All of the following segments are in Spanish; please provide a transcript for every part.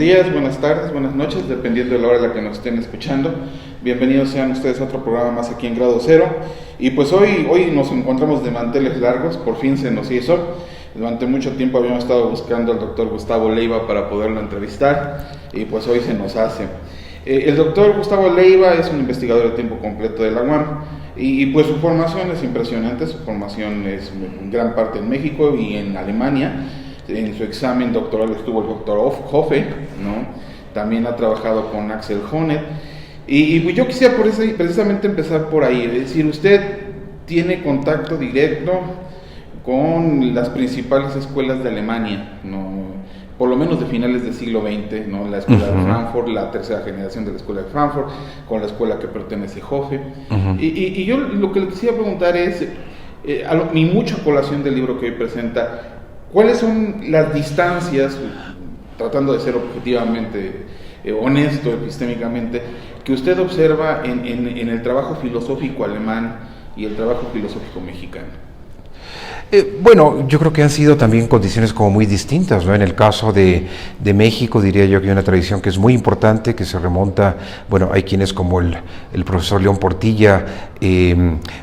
días, buenas tardes, buenas noches, dependiendo de la hora en la que nos estén escuchando. Bienvenidos sean ustedes a otro programa más aquí en Grado Cero. Y pues hoy nos encontramos de manteles largos, por fin se nos hizo. Durante mucho tiempo habíamos estado buscando al doctor Gustavo Leiva para poderlo entrevistar y pues hoy se nos hace. El doctor Gustavo Leiva es un investigador de tiempo completo de la UAM y pues su formación es impresionante, su formación es en gran parte en México y en Alemania. En su examen doctoral estuvo el doctor Hoffe, ¿no? También ha trabajado con Axel Honneth. Y pues yo quisiera precisamente empezar por ahí, es decir, usted tiene contacto directo con las principales escuelas de Alemania, ¿no? Por lo menos de finales del siglo XX, ¿no? La escuela de Frankfurt, la tercera generación de la escuela de Frankfurt, con la escuela que pertenece Hoffe. Y yo lo que le quisiera preguntar es, mi mucha colación del libro que hoy presenta, ¿cuáles son las distancias, tratando de ser objetivamente honesto epistémicamente, que usted observa en el trabajo filosófico alemán y el trabajo filosófico mexicano? Bueno, yo creo que han sido también condiciones como muy distintas, ¿no? En el caso de México, diría yo que hay una tradición que es muy importante, que se remonta, bueno, hay quienes como el profesor León Portilla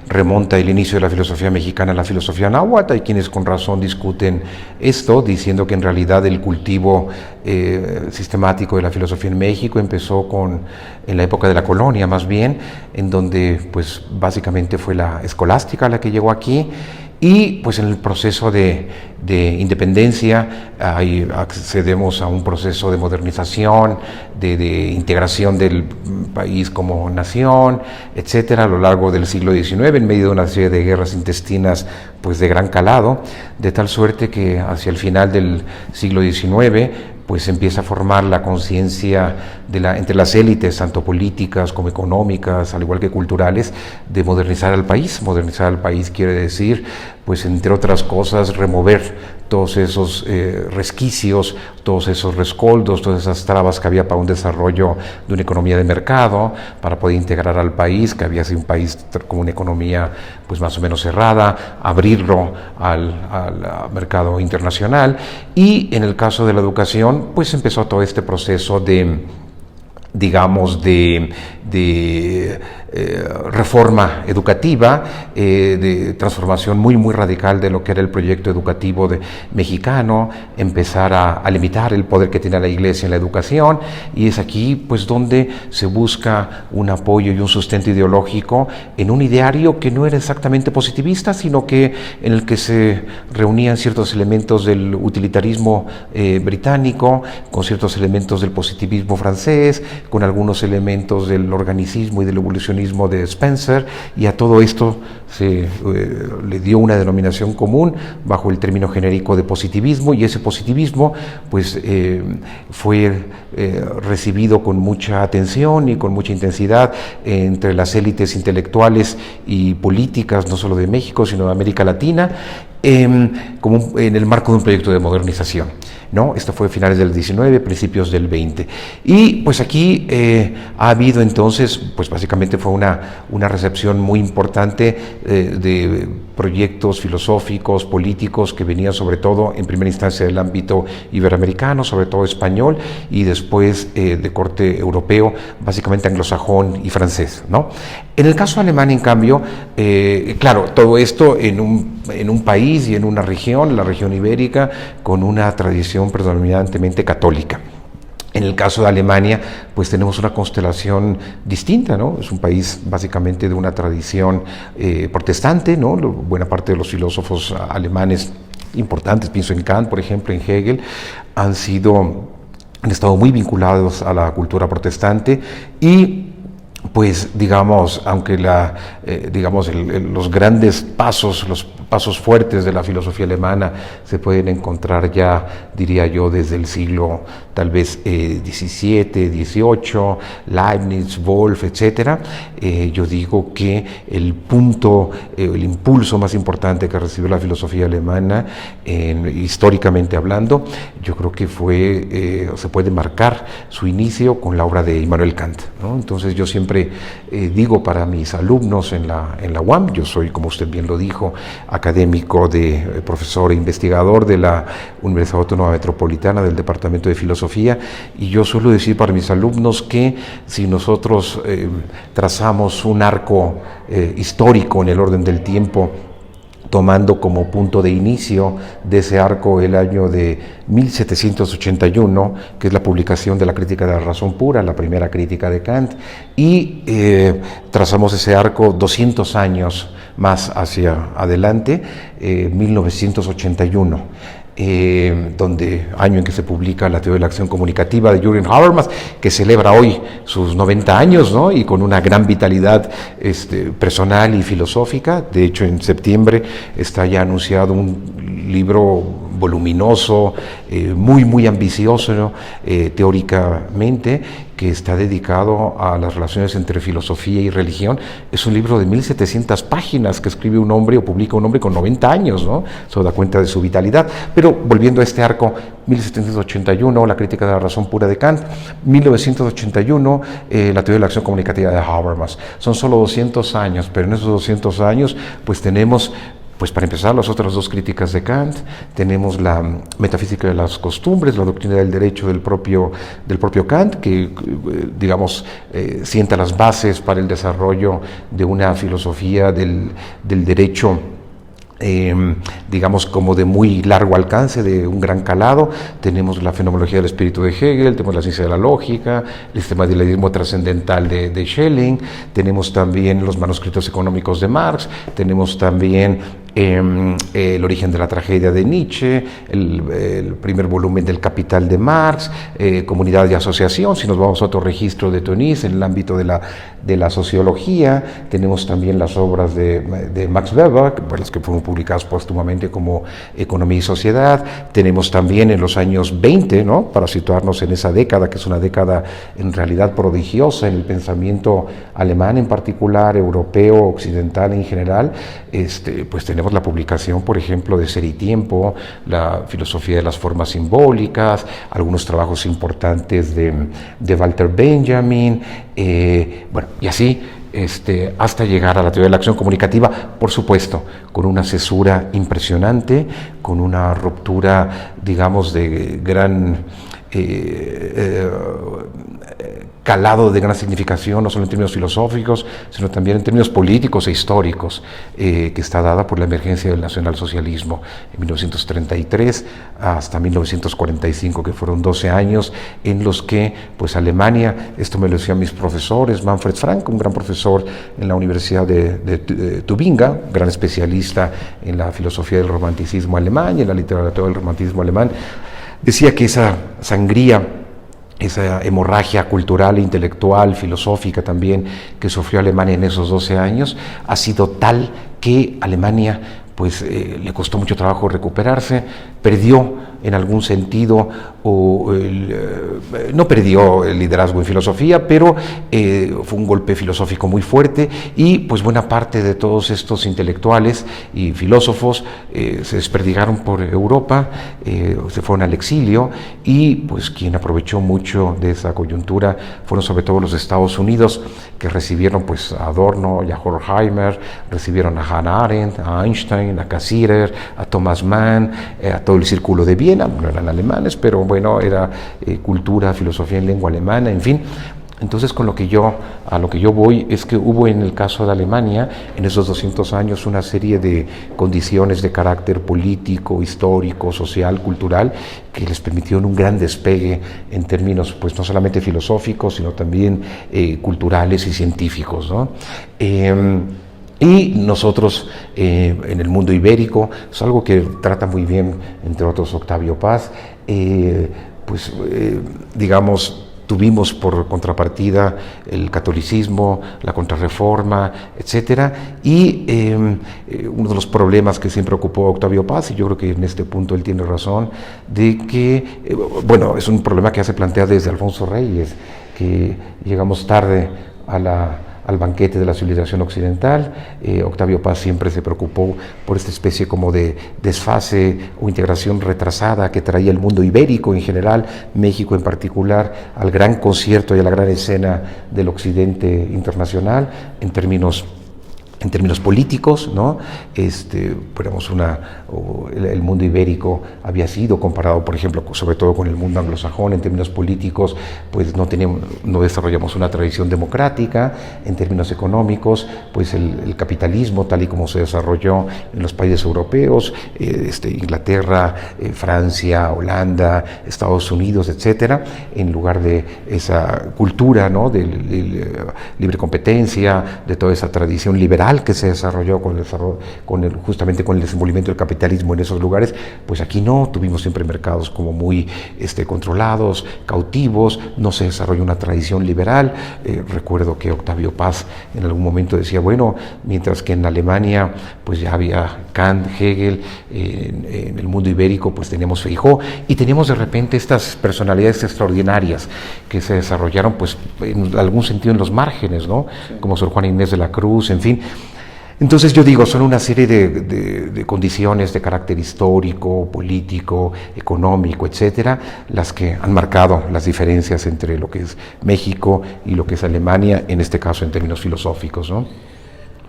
remonta el inicio de la filosofía mexicana a la filosofía náhuatl, hay quienes con razón discuten esto, diciendo que en realidad el cultivo sistemático de la filosofía en México empezó en la época de la colonia, más bien, en donde pues básicamente fue la escolástica la que llegó aquí. Y pues en el proceso de independencia ahí accedemos a un proceso de modernización, de integración del país como nación, etcétera, a lo largo del siglo XIX, en medio de una serie de guerras intestinas pues de gran calado, de tal suerte que hacia el final del siglo XIX pues empieza a formar la conciencia entre las élites, tanto políticas como económicas, al igual que culturales, de modernizar al país. Modernizar al país quiere decir, pues entre otras cosas, remover todos esos resquicios, todos esos rescoldos, todas esas trabas que había para un desarrollo de una economía de mercado, para poder integrar al país, que había sido un país con una economía pues más o menos cerrada, abrirlo al mercado internacional. Y en el caso de la educación, pues empezó todo este proceso de reforma educativa, de transformación muy radical de lo que era el proyecto educativo mexicano, empezar a limitar el poder que tiene la Iglesia en la educación, y es aquí pues donde se busca un apoyo y un sustento ideológico en un ideario que no era exactamente positivista, sino que en el que se reunían ciertos elementos del utilitarismo británico, con ciertos elementos del positivismo francés, con algunos elementos del organicismo y del evolucionismo de Spencer, y a todo esto se le dio una denominación común bajo el término genérico de positivismo, y ese positivismo pues fue recibido con mucha atención y con mucha intensidad entre las élites intelectuales y políticas, no solo de México, sino de América Latina, como en el marco de un proyecto de modernización, ¿no? Esto fue a finales del 19, principios del 20. Y pues aquí ha habido entonces, pues básicamente fue una recepción muy importante de proyectos filosóficos, políticos, que venían sobre todo en primera instancia del ámbito iberoamericano, sobre todo español, y después de corte europeo, básicamente anglosajón y francés, ¿no? En el caso alemán, en cambio, claro, todo esto en un país y en una región, la región ibérica, con una tradición predominantemente católica. En el caso de Alemania, pues tenemos una constelación distinta, ¿no? Es un país básicamente de una tradición protestante, ¿no? Buena parte de los filósofos alemanes importantes, pienso en Kant, por ejemplo, en Hegel, han estado muy vinculados a la cultura protestante, y pues digamos, aunque los grandes pasos, los pasos fuertes de la filosofía alemana se pueden encontrar ya, diría yo, desde el siglo tal vez XVII, XVIII, Leibniz, Wolff, etcétera. Yo digo que el punto, el impulso más importante que recibió la filosofía alemana, históricamente hablando, yo creo que se puede marcar su inicio con la obra de Immanuel Kant, ¿no? Entonces yo siempre digo para mis alumnos en la UAM, yo soy, como usted bien lo dijo, académico, profesor e investigador de la Universidad Autónoma Metropolitana del Departamento de Filosofía, y yo suelo decir para mis alumnos que si nosotros trazamos un arco histórico en el orden del tiempo, tomando como punto de inicio de ese arco el año de 1781, que es la publicación de la Crítica de la Razón Pura, la primera crítica de Kant, y trazamos ese arco 200 años más hacia adelante, 1981. Año en que se publica la teoría de la acción comunicativa de Jürgen Habermas, que celebra hoy sus 90 años, ¿no? Y con una gran vitalidad personal y filosófica. De hecho, en septiembre está ya anunciado un libro voluminoso, muy ambicioso, ¿no? Teóricamente, que está dedicado a las relaciones entre filosofía y religión. Es un libro de 1700 páginas que escribe un hombre o publica un hombre con 90 años, ¿no? Eso da cuenta de su vitalidad. Pero volviendo a este arco, 1781, la Crítica de la Razón Pura de Kant, 1981, la teoría de la acción comunicativa de Habermas. Son solo 200 años, pero en esos 200 años pues tenemos, pues para empezar, las otras dos críticas de Kant, tenemos la metafísica de las costumbres, la doctrina del derecho del propio Kant, que digamos sienta las bases para el desarrollo de una filosofía del derecho, digamos como de muy largo alcance, de un gran calado. Tenemos la fenomenología del espíritu de Hegel, tenemos la ciencia de la lógica, el sistema del idealismo trascendental de Schelling, tenemos también los manuscritos económicos de Marx, tenemos también el origen de la tragedia de Nietzsche, el primer volumen del Capital de Marx, Comunidad y Asociación. Si nos vamos a otro registro de Tonis en el ámbito de la sociología, tenemos también las obras de Max Weber, las que fueron publicadas póstumamente como Economía y Sociedad. Tenemos también en los años 20, ¿no? Para situarnos en esa década, que es una década en realidad prodigiosa en el pensamiento alemán en particular, europeo, occidental en general, pues tenemos la publicación, por ejemplo, de Ser y Tiempo, la filosofía de las formas simbólicas, algunos trabajos importantes de Walter Benjamin, y así hasta llegar a la teoría de la acción comunicativa, por supuesto, con una cesura impresionante, con una ruptura, digamos, de gran calado, de gran significación, no solo en términos filosóficos, sino también en términos políticos e históricos, que está dada por la emergencia del nacionalsocialismo en 1933 hasta 1945, que fueron 12 años en los que, pues, Alemania, esto me lo decían mis profesores, Manfred Frank, un gran profesor en la Universidad de Tubinga, gran especialista en la filosofía del romanticismo alemán y en la literatura del romanticismo alemán, decía que esa sangría, esa hemorragia cultural, intelectual, filosófica también que sufrió Alemania en esos 12 años, ha sido tal que Alemania pues le costó mucho trabajo recuperarse, perdió en algún sentido, no perdió el liderazgo en filosofía, pero fue un golpe filosófico muy fuerte, y pues buena parte de todos estos intelectuales y filósofos se desperdigaron por Europa, se fueron al exilio, y pues quien aprovechó mucho de esa coyuntura fueron sobre todo los Estados Unidos, que recibieron pues a Adorno y a Horkheimer, recibieron a Hannah Arendt, a Einstein, a Cassirer, a Thomas Mann, a todo el círculo de Viena. No eran alemanes, pero bueno, era cultura, filosofía en lengua alemana, en fin. Entonces, a lo que yo voy es que hubo en el caso de Alemania, en esos 200 años, una serie de condiciones de carácter político, histórico, social, cultural, que les permitieron un gran despegue en términos, pues, no solamente filosóficos, sino también culturales y científicos, ¿no? Y nosotros en el mundo ibérico, es algo que trata muy bien, entre otros, Octavio Paz, digamos, tuvimos por contrapartida el catolicismo, la contrarreforma, etcétera, y uno de los problemas que siempre ocupó a Octavio Paz, y yo creo que en este punto él tiene razón, de que, es un problema que ya se plantea desde Alfonso Reyes, que llegamos tarde al banquete de la civilización occidental. Octavio Paz siempre se preocupó por esta especie como de desfase o integración retrasada que traía el mundo ibérico en general, México en particular, al gran concierto y a la gran escena del occidente internacional en términos en términos políticos, ¿no? El mundo ibérico había sido comparado, por ejemplo, sobre todo con el mundo anglosajón. En términos políticos, pues no desarrollamos una tradición democrática. En términos económicos, pues el capitalismo, tal y como se desarrolló en los países europeos, Inglaterra, Francia, Holanda, Estados Unidos, etcétera, en lugar de esa cultura, ¿no?, de libre competencia, de toda esa tradición liberal que se desarrolló justamente con el desenvolvimiento del capitalismo en esos lugares, pues aquí no, tuvimos siempre mercados como muy controlados, cautivos, no se desarrolló una tradición liberal. Recuerdo que Octavio Paz en algún momento decía, bueno, mientras que en Alemania pues ya había Kant, Hegel, en el mundo ibérico pues teníamos Feijó, y teníamos de repente estas personalidades extraordinarias que se desarrollaron pues en algún sentido en los márgenes, ¿no? Sí. Como Sor Juana Inés de la Cruz, en fin. Entonces yo digo, son una serie de condiciones de carácter histórico, político, económico, etcétera, las que han marcado las diferencias entre lo que es México y lo que es Alemania, en este caso en términos filosóficos, ¿no?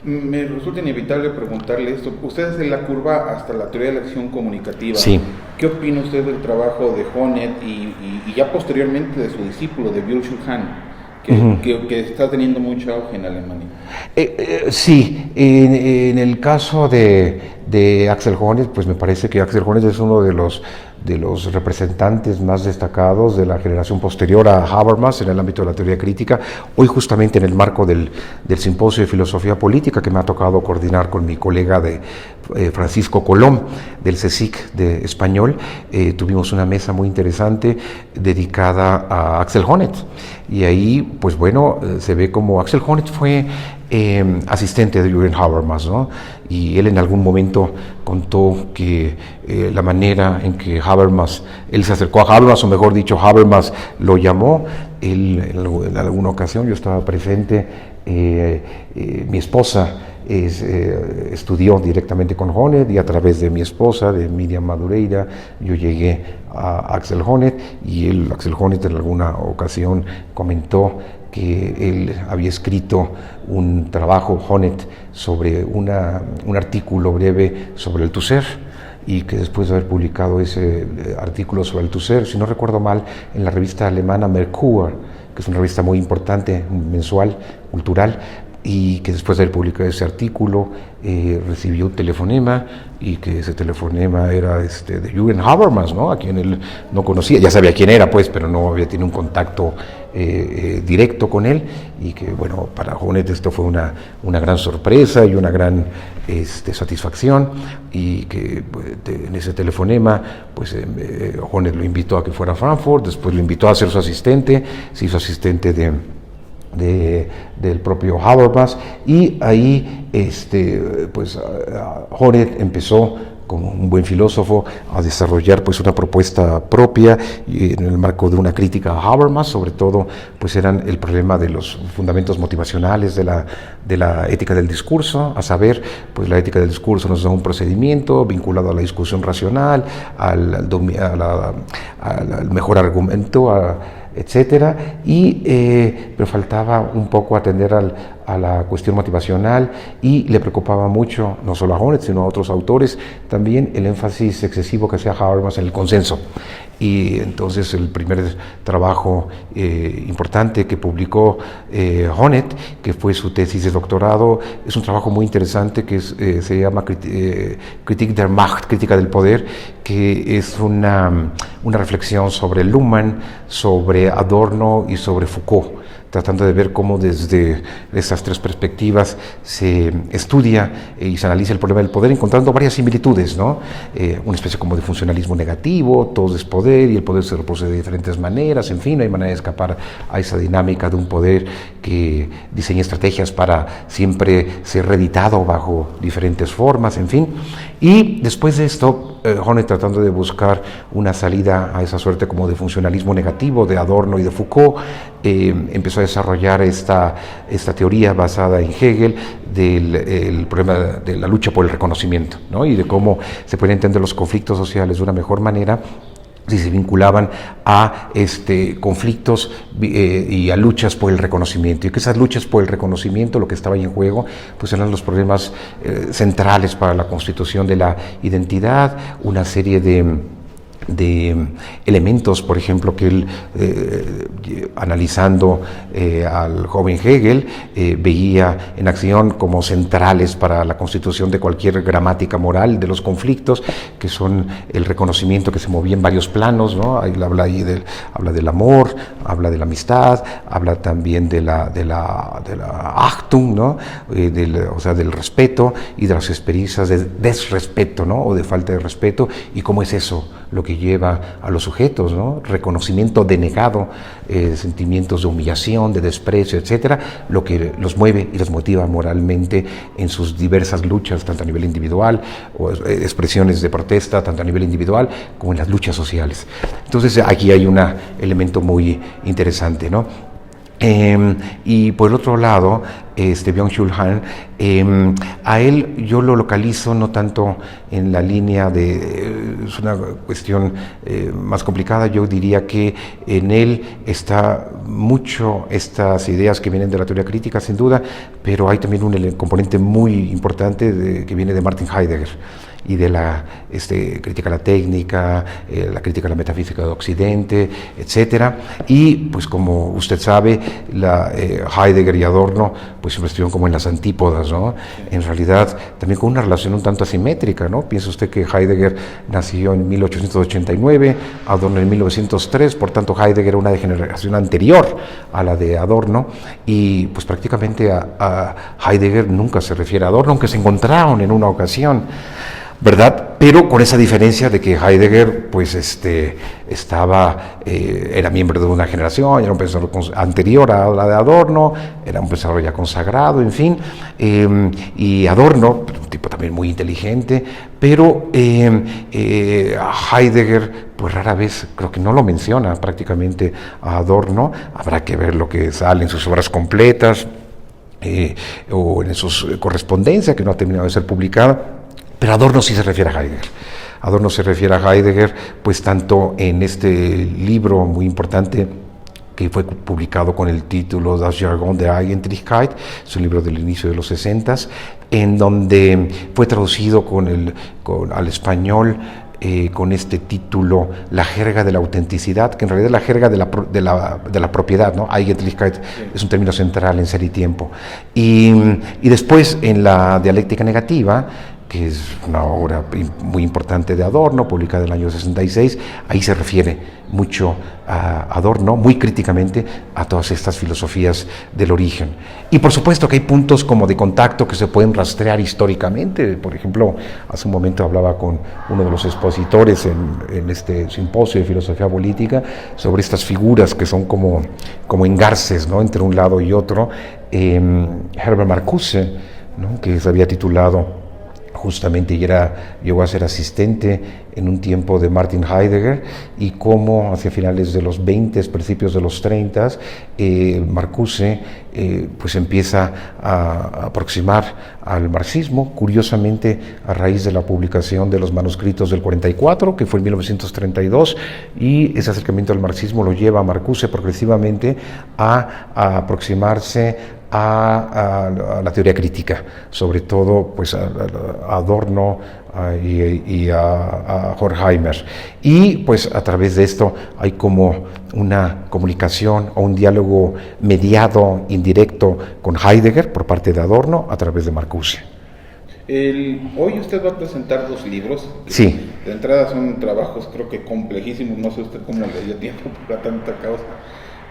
Me resulta inevitable preguntarle esto. Usted es de la curva hasta la teoría de la acción comunicativa. Sí. ¿Qué opina usted del trabajo de Honneth y ya posteriormente de su discípulo, de Byung-Chul Han? Que está teniendo mucho auge en Alemania. Sí, en el caso de Axel Honneth, pues me parece que Axel Honneth es uno de los representantes más destacados de la generación posterior a Habermas en el ámbito de la teoría crítica. Hoy, justamente en el marco del simposio de filosofía política que me ha tocado coordinar con mi colega Francisco Colom del CSIC de español, tuvimos una mesa muy interesante dedicada a Axel Honneth, y ahí pues bueno, se ve como Axel Honneth fue asistente de Jürgen Habermas, ¿no? Y él en algún momento contó que la manera en que él se acercó a Habermas, o mejor dicho, Habermas lo llamó. Él en alguna ocasión, yo estaba presente, mi esposa estudió directamente con Honneth, y a través de mi esposa, de Miriam Madureira, yo llegué a Axel Honneth, y Axel Honneth en alguna ocasión comentó que él había escrito un trabajo, Honneth, sobre un artículo breve sobre el Tusser, y que después de haber publicado ese artículo sobre el Tusser, si no recuerdo mal, en la revista alemana Merkur, que es una revista muy importante, mensual, cultural, y que después de haber publicado ese artículo recibió un telefonema, y que ese telefonema era de Jürgen Habermas, ¿no?, a quien él no conocía, ya sabía quién era pues, pero no había tenido un contacto directo con él, y que bueno, para Honneth esto fue una gran sorpresa y una gran satisfacción, y que en ese telefonema pues Honneth lo invitó a que fuera a Frankfurt, después lo invitó a ser su asistente, se hizo asistente del propio Habermas, y ahí pues Honneth empezó, como un buen filósofo, a desarrollar pues una propuesta propia, y en el marco de una crítica a Habermas. Sobre todo pues eran el problema de los fundamentos motivacionales de la ética del discurso, a saber, pues la ética del discurso nos da un procedimiento vinculado a la discusión racional, al mejor argumento, etcétera, pero faltaba un poco atender a la cuestión motivacional, y le preocupaba mucho, no solo a Honneth, sino a otros autores, también el énfasis excesivo que hacía Habermas en el consenso. Y entonces el primer trabajo importante que publicó Honneth, que fue su tesis de doctorado, es un trabajo muy interesante que se llama Kritik der Macht, crítica del poder, que es una reflexión sobre Luhmann, sobre Adorno y sobre Foucault, tratando de ver cómo desde estas tres perspectivas se estudia y se analiza el problema del poder, encontrando varias similitudes, ¿no? Una especie como de funcionalismo negativo, todo es poder y el poder se reproduce de diferentes maneras, en fin, no hay manera de escapar a esa dinámica de un poder que diseña estrategias para siempre ser reeditado bajo diferentes formas, en fin. Y después de esto, Honneth, tratando de buscar una salida a esa suerte como de funcionalismo negativo de Adorno y de Foucault, empezó a desarrollar esta teoría basada en Hegel del problema de la lucha por el reconocimiento, ¿no? Y de cómo se pueden entender los conflictos sociales de una mejor manera si se vinculaban a conflictos y a luchas por el reconocimiento, y que esas luchas por el reconocimiento, lo que estaba ahí en juego, pues eran los problemas centrales para la constitución de la identidad, una serie de elementos, por ejemplo, que él, analizando al joven Hegel, veía en acción como centrales para la constitución de cualquier gramática moral de los conflictos, que son el reconocimiento que se movía en varios planos, ¿no? Ahí habla habla del amor, habla de la amistad, habla también de la Achtung, ¿no? O sea, del respeto, y de las experiencias de desrespeto, ¿no? O de falta de respeto, y cómo es eso lo que lleva a los sujetos, ¿no? Reconocimiento denegado, sentimientos de humillación, de desprecio, etcétera, lo que los mueve y los motiva moralmente en sus diversas luchas, tanto a nivel individual, o expresiones de protesta, tanto a nivel individual como en las luchas sociales. Entonces aquí hay un elemento muy interesante, ¿no? Y por el otro lado, Byung-Chul Han, a él yo lo localizo no tanto en la línea es una cuestión más complicada. Yo diría que en él está mucho estas ideas que vienen de la teoría crítica, sin duda, pero hay también un componente muy importante que viene de Martin Heidegger, y de la crítica a la técnica, la crítica a la metafísica de Occidente, etcétera. Y pues como usted sabe, Heidegger y Adorno pues siempre estuvieron como en las antípodas, ¿no? En realidad también con una relación un tanto asimétrica, ¿no? Piensa usted que Heidegger nació en 1889, Adorno en 1903, por tanto Heidegger era una generación anterior a la de Adorno, y pues prácticamente a Heidegger nunca se refiere a Adorno, aunque se encontraron en una ocasión, ¿verdad? Pero con esa diferencia de que Heidegger pues era miembro de una generación, era un pensador anterior a la de Adorno, era un pensador ya consagrado, en fin, y Adorno, un tipo también muy inteligente, pero Heidegger pues rara vez, creo que no lo menciona prácticamente a Adorno. Habrá que ver lo que sale en sus obras completas, o en sus correspondencias, que no ha terminado de ser publicada. Pero Adorno sí se refiere a Heidegger. Adorno se refiere a Heidegger, pues tanto en este libro muy importante que fue publicado con el título Das Jargon der Eigentlichkeit, es un libro del inicio de los 60, en donde fue traducido al español con este título, La jerga de la autenticidad, que en realidad es la jerga de la propiedad, ¿no? Eigentlichkeit es un término central en Ser y Tiempo. Y después en la dialéctica negativa, que es una obra muy importante de Adorno, publicada en el año 66, ahí se refiere mucho a Adorno, muy críticamente, a todas estas filosofías del origen. Y por supuesto que hay puntos como de contacto que se pueden rastrear históricamente. Por ejemplo, hace un momento hablaba con uno de los expositores en este simposio de filosofía política sobre estas figuras que son como engarces, ¿no?, entre un lado y otro. Herbert Marcuse, ¿no?, que se había titulado justamente y llegó a ser asistente en un tiempo de Martin Heidegger, y cómo hacia finales de los 20, principios de los 30, Marcuse pues empieza a aproximar al marxismo, curiosamente a raíz de la publicación de los manuscritos del 44, que fue en 1932, y ese acercamiento al marxismo lo lleva a Marcuse progresivamente a aproximarse a la teoría crítica, sobre todo pues a Adorno y a Horkheimer, y pues a través de esto hay como una comunicación o un diálogo mediado, indirecto, con Heidegger por parte de Adorno a través de Marcuse. Hoy usted va a presentar 2 libros. Sí. De entrada son trabajos creo que complejísimos, no sé usted cómo le dio tiempo para tanta causa.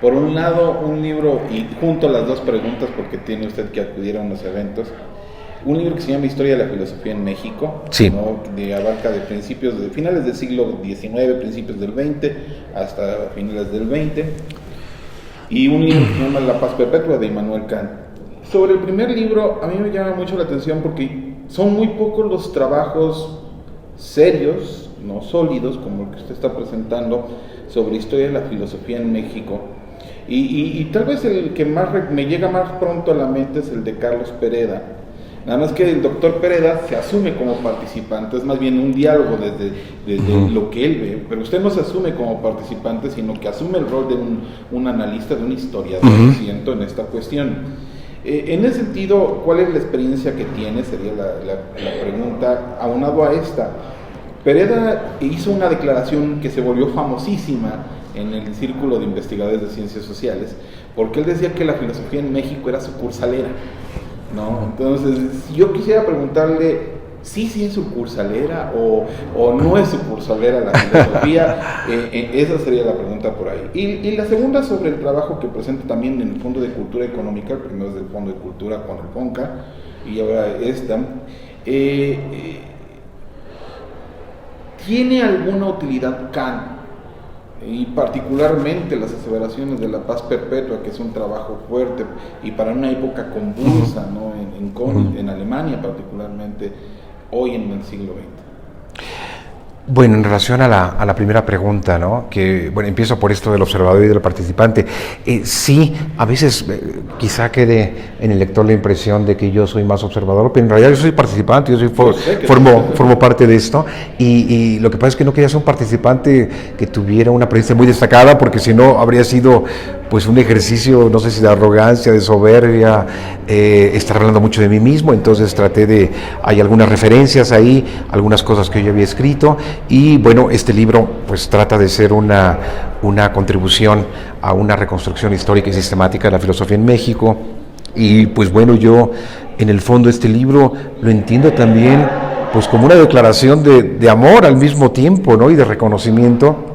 Por un lado, un libro, y junto a las 2 preguntas, porque tiene usted que acudir a unos eventos, un libro que se llama Historia de la Filosofía en México, sí, ¿no?, abarca de finales del siglo XIX, principios del XX, hasta finales del XX, y un libro que se llama La Paz Perpetua, de Immanuel Kant. Sobre el primer libro, a mí me llama mucho la atención porque son muy pocos los trabajos serios, no sólidos, como el que usted está presentando, sobre historia de la filosofía en México. Y tal vez el que más me llega más pronto a la mente es el de Carlos Pereda. Nada más que el doctor Pereda se asume como participante, es más bien un diálogo desde lo que él ve, pero usted no se asume como participante, sino que asume el rol de un analista, de un historiador, siento, en esta cuestión. En ese sentido, ¿cuál es la experiencia que tiene? Sería la pregunta, aunado a esta. Pereda hizo una declaración que se volvió famosísima en el círculo de investigadores de ciencias sociales, porque él decía que la filosofía en México era sucursalera, ¿no? Entonces, yo quisiera preguntarle, ¿sí es sucursalera o no es sucursalera la filosofía? Esa sería la pregunta por ahí. Y la segunda sobre el trabajo que presenta también en el Fondo de Cultura Económica, el primero es del Fondo de Cultura con el FONCA, y ahora esta. ¿Tiene alguna utilidad Kant? Y particularmente las aseveraciones de la paz perpetua, que es un trabajo fuerte y para una época convulsa, ¿no? en Alemania particularmente, hoy en el siglo XX. Bueno, en relación a la primera pregunta, ¿no? Que, bueno, empiezo por esto del observador y del participante. Sí, a veces quizá quede en el lector la impresión de que yo soy más observador, pero en realidad yo soy participante, formo parte de esto, y lo que pasa es que no quería ser un participante que tuviera una presencia muy destacada, porque si no habría sido pues un ejercicio, no sé si de arrogancia, de soberbia, estar hablando mucho de mí mismo. Entonces hay algunas referencias ahí, algunas cosas que yo había escrito, y bueno, este libro pues trata de ser una contribución a una reconstrucción histórica y sistemática de la filosofía en México. Y pues bueno, yo en el fondo este libro lo entiendo también pues como una declaración de amor al mismo tiempo, ¿no? Y de reconocimiento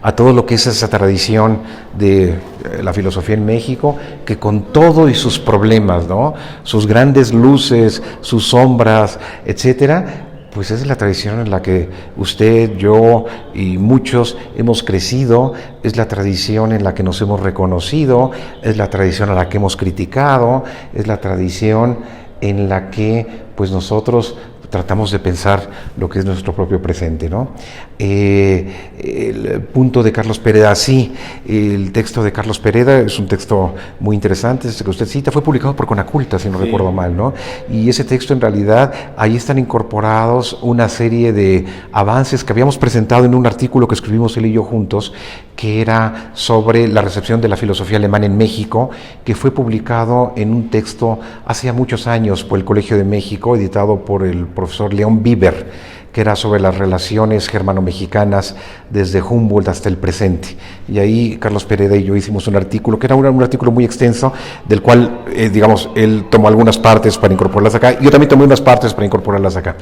a todo lo que es esa tradición de la filosofía en México, que con todo y sus problemas, ¿no? Sus grandes luces, sus sombras, etcétera, pues es la tradición en la que usted, yo y muchos hemos crecido, es la tradición en la que nos hemos reconocido, es la tradición a la que hemos criticado, es la tradición en la que pues nosotros tratamos de pensar lo que es nuestro propio presente, ¿no? El punto de Carlos Pereda, sí, el texto de Carlos Pereda es un texto muy interesante, este que usted cita, fue publicado por Conaculta, si no recuerdo mal, ¿no? Y ese texto, en realidad, ahí están incorporados una serie de avances que habíamos presentado en un artículo que escribimos él y yo juntos, que era sobre la recepción de la filosofía alemana en México, que fue publicado en un texto hace ya muchos años por el Colegio de México, editado por el profesor León Bieber, que era sobre las relaciones germano-mexicanas desde Humboldt hasta el presente. Y ahí Carlos Pereda y yo hicimos un artículo, que era un artículo muy extenso, del cual, digamos, él tomó algunas partes para incorporarlas acá, yo también tomé unas partes para incorporarlas acá.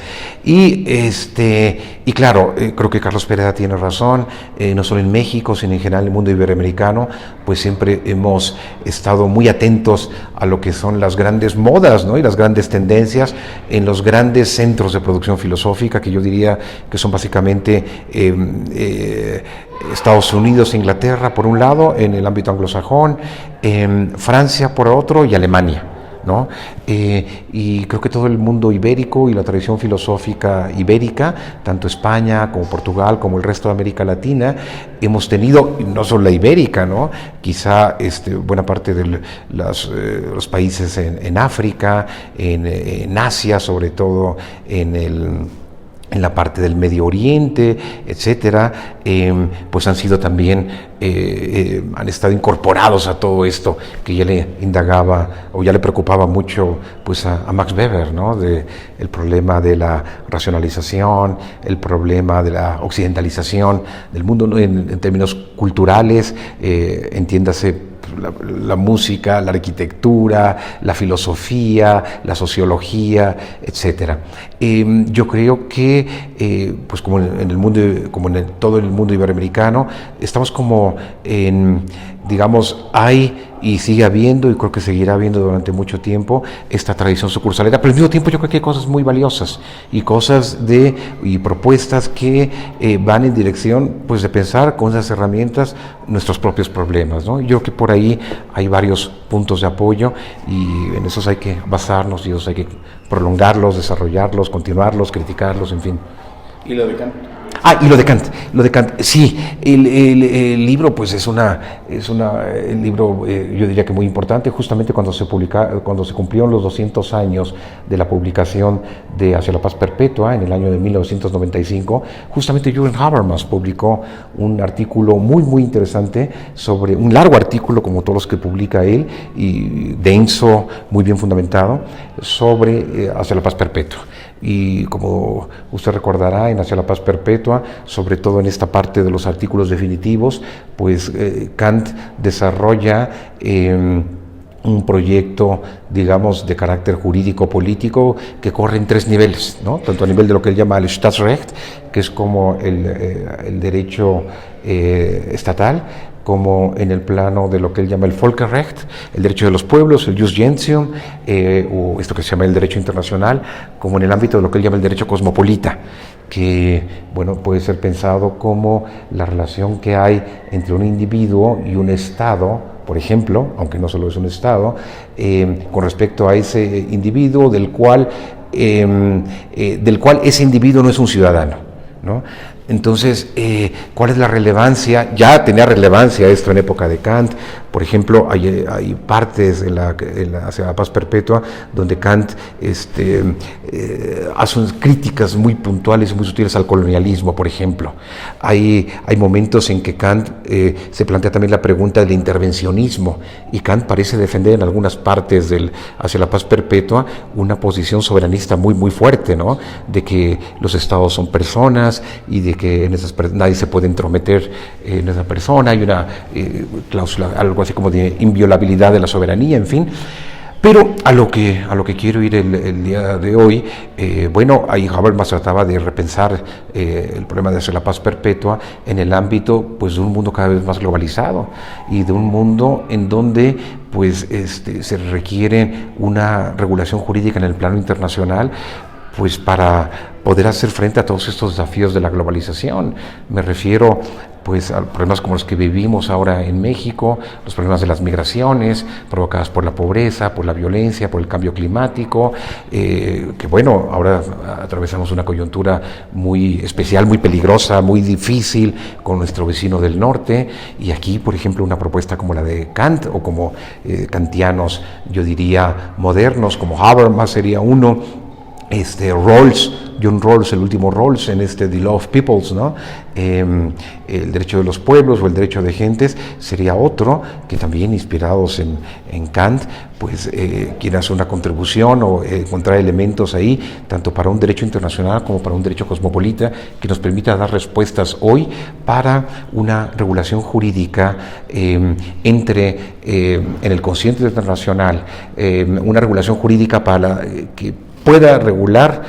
Y claro, creo que Carlos Pereda tiene razón, no solo en México, sino en general en el mundo iberoamericano, pues siempre hemos estado muy atentos a lo que son las grandes modas, ¿no? Y las grandes tendencias en los grandes centros de producción filosófica, que yo diría que son básicamente Estados Unidos e Inglaterra por un lado, en el ámbito anglosajón, Francia por otro y Alemania, ¿no? Y creo que todo el mundo ibérico y la tradición filosófica ibérica, tanto España como Portugal como el resto de América Latina, hemos tenido, no solo la ibérica, ¿no? Quizá buena parte de los países en África, en Asia, sobre todo en la parte del Medio Oriente, etcétera, pues han sido también, han estado incorporados a todo esto que ya le indagaba o ya le preocupaba mucho pues a Max Weber, ¿no? El problema de la racionalización, el problema de la occidentalización del mundo, ¿no? En términos culturales, entiéndase la música, la arquitectura, la filosofía, la sociología, etcétera. Yo creo que, pues como en el mundo, como en todo el mundo iberoamericano, estamos como digamos, hay y sigue habiendo, y creo que seguirá habiendo durante mucho tiempo, esta tradición sucursalera, pero al mismo tiempo yo creo que hay cosas muy valiosas y cosas y propuestas que van en dirección pues de pensar con esas herramientas nuestros propios problemas, ¿no? Yo creo que por ahí hay varios puntos de apoyo y en esos hay que basarnos y esos hay que prolongarlos, desarrollarlos, continuarlos, criticarlos, en fin. ¿Y lo de Kant? Y lo de Kant, sí, el libro pues es el libro yo diría que muy importante, justamente cuando se cumplieron los 200 años de la publicación de Hacia la Paz Perpetua en el año de 1995, justamente Jürgen Habermas publicó un artículo muy interesante un largo artículo como todos los que publica él, y denso, muy bien fundamentado, sobre Hacia la Paz Perpetua. Y como usted recordará, en Hacia la Paz Perpetua, sobre todo en esta parte de los artículos definitivos, pues Kant desarrolla un proyecto, digamos, de carácter jurídico-político que corre en 3 niveles, ¿no? Tanto a nivel de lo que él llama el Staatsrecht, que es como el derecho estatal, como en el plano de lo que él llama el Völkerrecht, el derecho de los pueblos, el Jus Gentium, o esto que se llama el derecho internacional, como en el ámbito de lo que él llama el derecho cosmopolita, que bueno, puede ser pensado como la relación que hay entre un individuo y un Estado, por ejemplo, aunque no solo es un Estado, con respecto a ese individuo del cual ese individuo no es un ciudadano, ¿no? Entonces, ¿cuál es la relevancia? Ya tenía relevancia esto en época de Kant. Por ejemplo, hay partes Hacia la Paz Perpetua donde Kant hace unas críticas muy puntuales y muy sutiles al colonialismo, por ejemplo. Hay momentos en que Kant se plantea también la pregunta del intervencionismo, y Kant parece defender en algunas partes Hacia la Paz Perpetua una posición soberanista muy fuerte, ¿no? De que los estados son personas y de que nadie se puede entrometer en esa persona. Hay una cláusula, algo así como de inviolabilidad de la soberanía, en fin. Pero a lo que quiero ir el día de hoy, ahí Habermas trataba de repensar el problema de Hacia la Paz Perpetua en el ámbito pues de un mundo cada vez más globalizado, y de un mundo en donde pues se requiere una regulación jurídica en el plano internacional, pues para poder hacer frente a todos estos desafíos de la globalización. Me refiero pues a problemas como los que vivimos ahora en México, los problemas de las migraciones provocadas por la pobreza, por la violencia, por el cambio climático, que bueno, ahora atravesamos una coyuntura muy especial, muy peligrosa, muy difícil con nuestro vecino del norte, y aquí, por ejemplo, una propuesta como la de Kant, o como kantianos, yo diría, modernos, como Habermas sería uno, John Rawls, el último Rawls en The Law of Peoples, ¿no? El derecho de los pueblos o el derecho de gentes sería otro, que también inspirados en Kant, pues quiere hacer una contribución o encontrar elementos ahí, tanto para un derecho internacional como para un derecho cosmopolita, que nos permita dar respuestas hoy para una regulación jurídica en el consciente internacional, una regulación jurídica para que pueda regular,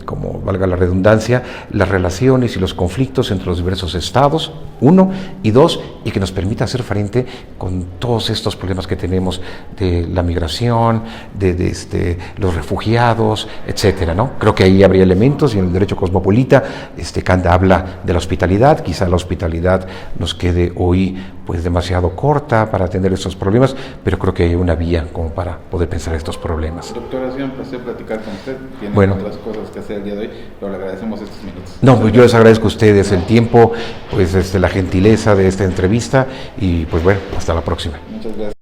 como valga la redundancia, las relaciones y los conflictos entre los diversos estados, 1, y 2, y que nos permita hacer frente con todos estos problemas que tenemos de la migración, de los refugiados, etcétera, ¿no? Creo que ahí habría elementos, y en el derecho cosmopolita, Kant habla de la hospitalidad. Quizá la hospitalidad nos quede hoy pues demasiado corta para atender estos problemas, pero creo que hay una vía como para poder pensar estos problemas. Doctor, ha sido un placer platicar con usted. Tiene otras cosas que hacer el día de hoy, pero le agradecemos estos minutos. No, pues yo les agradezco a ustedes el tiempo, pues la gentileza de esta entrevista, y pues bueno, hasta la próxima. Muchas gracias.